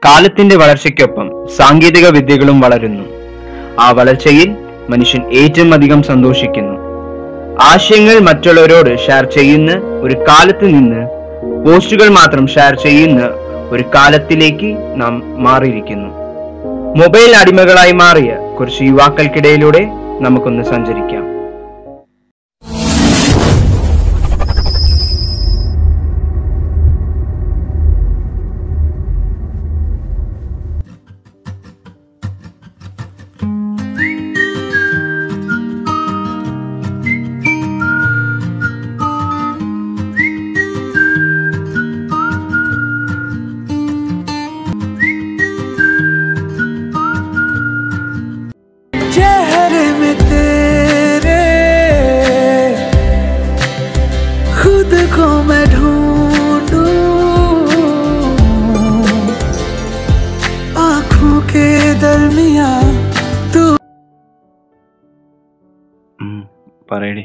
കാലത്തിന്റെ വളർച്ചയ്ക്കൊപ്പം സാങ്കേതിക വിദ്യകളും വളരുന്നു. ആ വളർച്ചയിൽ മനുഷ്യൻ ഏറ്റവും അധികം സന്തോഷിക്കുന്നു. ആശയങ്ങൾ മറ്റുള്ളവരോട് ഷെയർ ചെയ്യുന്ന ഒരു കാലത്ത് നിന്ന് പോസ്റ്റുകൾ മാത്രം ഷെയർ ചെയ്യുന്ന ഒരു കാലത്തിലേക്ക് നാം മാറിയിരിക്കുന്നു. മൊബൈൽ അടിമകളായി മാറിയ കുറച്ച് യുവാക്കൾക്കിടയിലൂടെ നമുക്കൊന്ന് സഞ്ചരിക്കാം. പറയടി.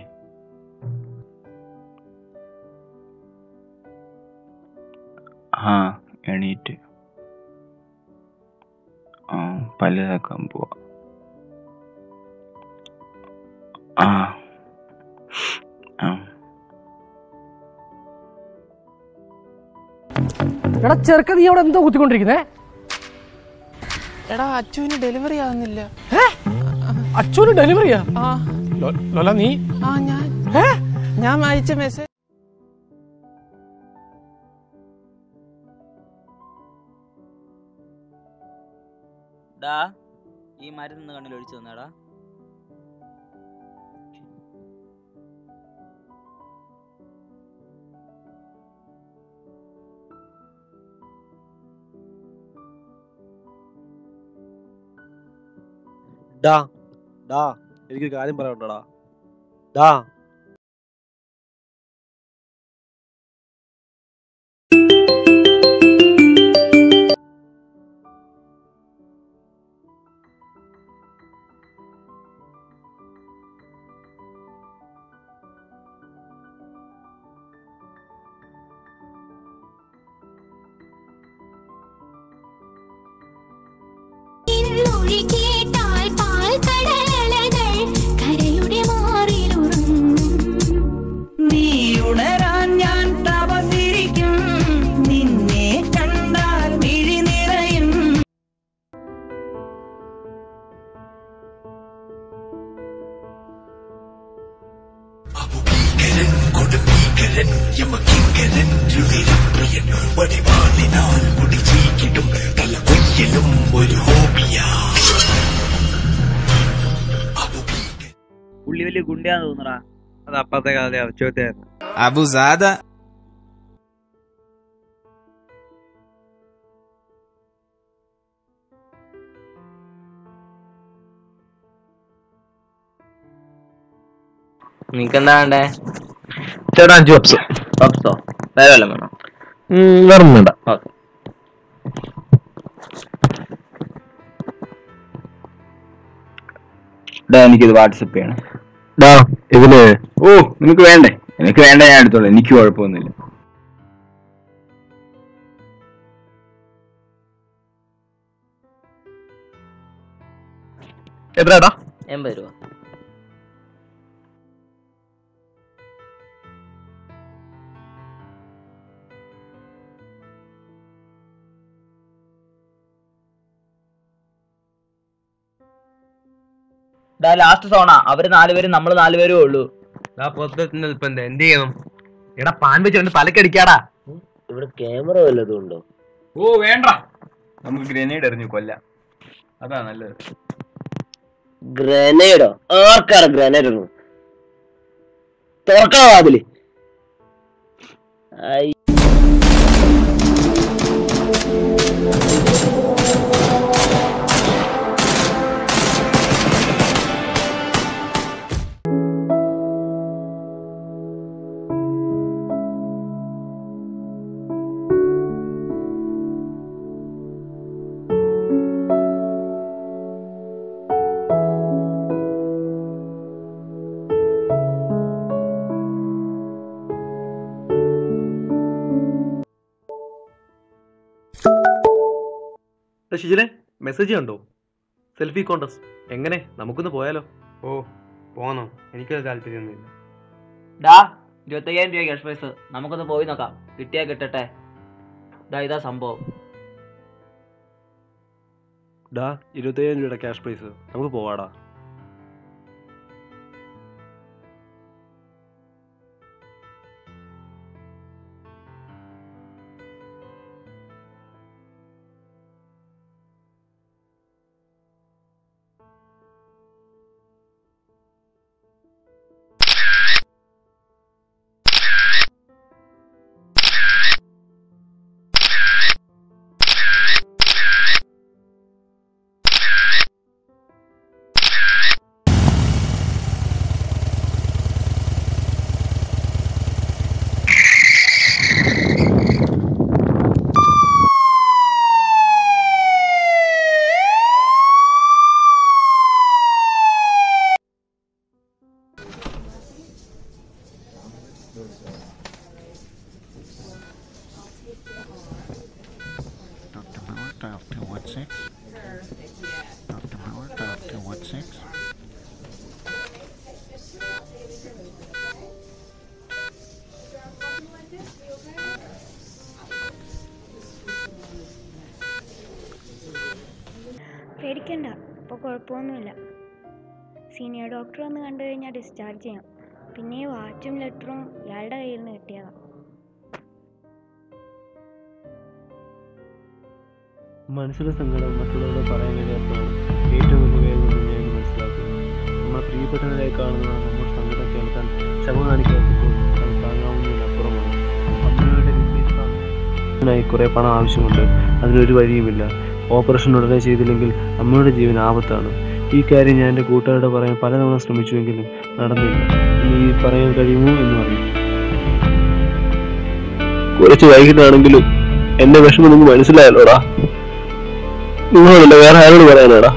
എണീറ്റ് പല്ല് തേക്കാൻ പോവാ. എടാ ചെറുക്ക, നീ അവിടെ എന്തോ കുത്തിക്കൊണ്ടിരിക്കുന്നേ? എടാ അച്ചുവിന് ഡെലിവറി ആവുന്നില്ല. അച്ചുവിന് ഡെലിവറിയാ? ലോല നീ? ഞാൻ അയച്ച മെസ്സേജ്. ഈ മരുന്ന് കണ്ണിൽ ഒഴിച്ചു തന്നേടാ. എനിക്കൊരു കാര്യം പറയാനുണ്ടോടാ. ഡാ പുള്ളി വലിയ ഗുണ്ടയാന്ന് തോന്നടാ. അത് അപ്പത്തെ കാലത്തെ ചോദ്യമായിരുന്നു. അബുസാദ നിനക്കെന്താ വേണ്ടേ? ചേട്ടാ 5 പപ്സ്. പപ്സോ? വേറെ വല്ലതും വേണോ? വേറെ ഒന്നും വേണ്ട. എനിക്കിത് വാട്സപ്പ് ചെയ്യണം. ഇതില് നിനക്ക് വേണ്ടേ? എനിക്ക് വേണ്ട, ഞാൻ എടുത്തോളാം. എനിക്ക് കുഴപ്പമൊന്നുമില്ല. എത്രടാ? 80 രൂപ. ലാസ്റ്റ് സോണാ. അവര് 4 പേരും നമ്മള് 4 പേരും ഉള്ളൂ. എന്ത് ചെയ്യണം? എടാ പാൻ വെച്ച് തലക്കടിക്കാടാ. ഇവിടെ ക്യാമറ വല്ലതും ഉണ്ടോ? വേണ്ട, നമുക്ക് ഗ്രനേഡ് എറിഞ്ഞു കൊല്ലാം. അതാ നല്ലത്. ഗ്രനേഡോ? ആർക്കാണ് ഗ്രനേഡ്? തുറക്കണോ അതില്? ഷിജിനെ മെസ്സേജ് കണ്ടോ? സെൽഫി കോൺടസ്റ്റ് എങ്ങനെ? നമുക്കൊന്ന് പോയാലോ? ഓ പോന്നോ? എനിക്കത് താല്പര്യമൊന്നുമില്ല. ഡാ 25,000 രൂപ ക്യാഷ് പ്രൈസ്, നമുക്കൊന്ന് പോയി നോക്കാം. കിട്ടിയാ കിട്ടട്ടെ. ഇതാ സംഭവം. 25,000 രൂപയുടെ ക്യാഷ് പ്രൈസ്, നമുക്ക് പോവാടാ. Dr. Mauer, dial 216. Dr. Mauer, dial 216. പേടിക്കണ്ട, ഇപ്പോൾ കുഴപ്പമൊന്നുമില്ല. സീനിയർ ഡോക്ടർ വന്ന് കണ്ടു കഴിഞ്ഞാൽ ഡിസ്ചാർജ് ചെയ്യാം. പിന്നെ ഈ വാച്ചും ലെറ്ററും ഇയാളുടെ കയ്യിൽ നിന്ന് കിട്ടിയതാണ്. മനസ്സിലെ സങ്കടം മറ്റുള്ളവരോട് പറയാൻ കഴിയാത്തതാണ് ഏറ്റവും വലിയ വേദന ഞാൻ മനസ്സിലാക്കുന്നു. നമ്മളെ പ്രിയപ്പെട്ടവരായി കാണുന്നതാണ് നമ്മുടെ സങ്കടം കേൾക്കാൻ ക്ഷമ കാണിക്കാത്തപ്പോൾ അത് താങ്ങാവുന്നതിനപ്പുറമാണ്. അമ്മയുടെ വിദ്യാഭ്യാസത്തിനായി കുറേ പണം ആവശ്യമുണ്ട്. അതിനൊരു വഴിയുമില്ല. ഓപ്പറേഷൻ ഉടനെ ചെയ്തില്ലെങ്കിൽ അമ്മയുടെ ജീവൻ ആപത്താണ്. ഈ കാര്യം ഞാൻ എൻ്റെ കൂട്ടുകാരോട് പറയാൻ പലതവണ ശ്രമിച്ചുവെങ്കിലും നടന്നില്ല. ഇനി ഈ പറയാൻ കഴിയുമോ എന്ന് അറിയും. കുറച്ച് വൈകിട്ടാണെങ്കിലും എന്റെ വിഷമം നിങ്ങൾക്ക് മനസ്സിലായല്ലോടാ. നിങ്ങളല്ല വേറെ ആരോട് പറയാനാടാ?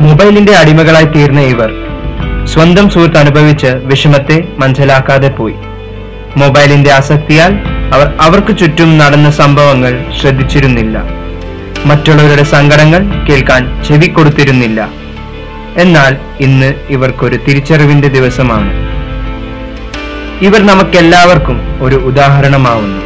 മൊബൈലിന്റെ അടിമകളായി തീർന്ന ഇവർ സ്വന്തം സുഹൃത്ത് അനുഭവിച്ച് വിഷമത്തെ മനസ്സിലാക്കാതെ പോയി. മൊബൈലിന്റെ ആസക്തിയാൽ അവർ അവർക്ക് ചുറ്റും നടന്ന സംഭവങ്ങൾ ശ്രദ്ധിച്ചിരുന്നില്ല. മറ്റുള്ളവരുടെ സങ്കടങ്ങൾ കേൾക്കാൻ ചെവി കൊടുത്തിരുന്നില്ല. എന്നാൽ ഇന്ന് ഇവർക്കൊരു തിരിച്ചറിവിന്റെ ദിവസമാണ്. ഇവർ നമുക്കെല്ലാവർക്കും ഒരു ഉദാഹരണമാവുന്നു.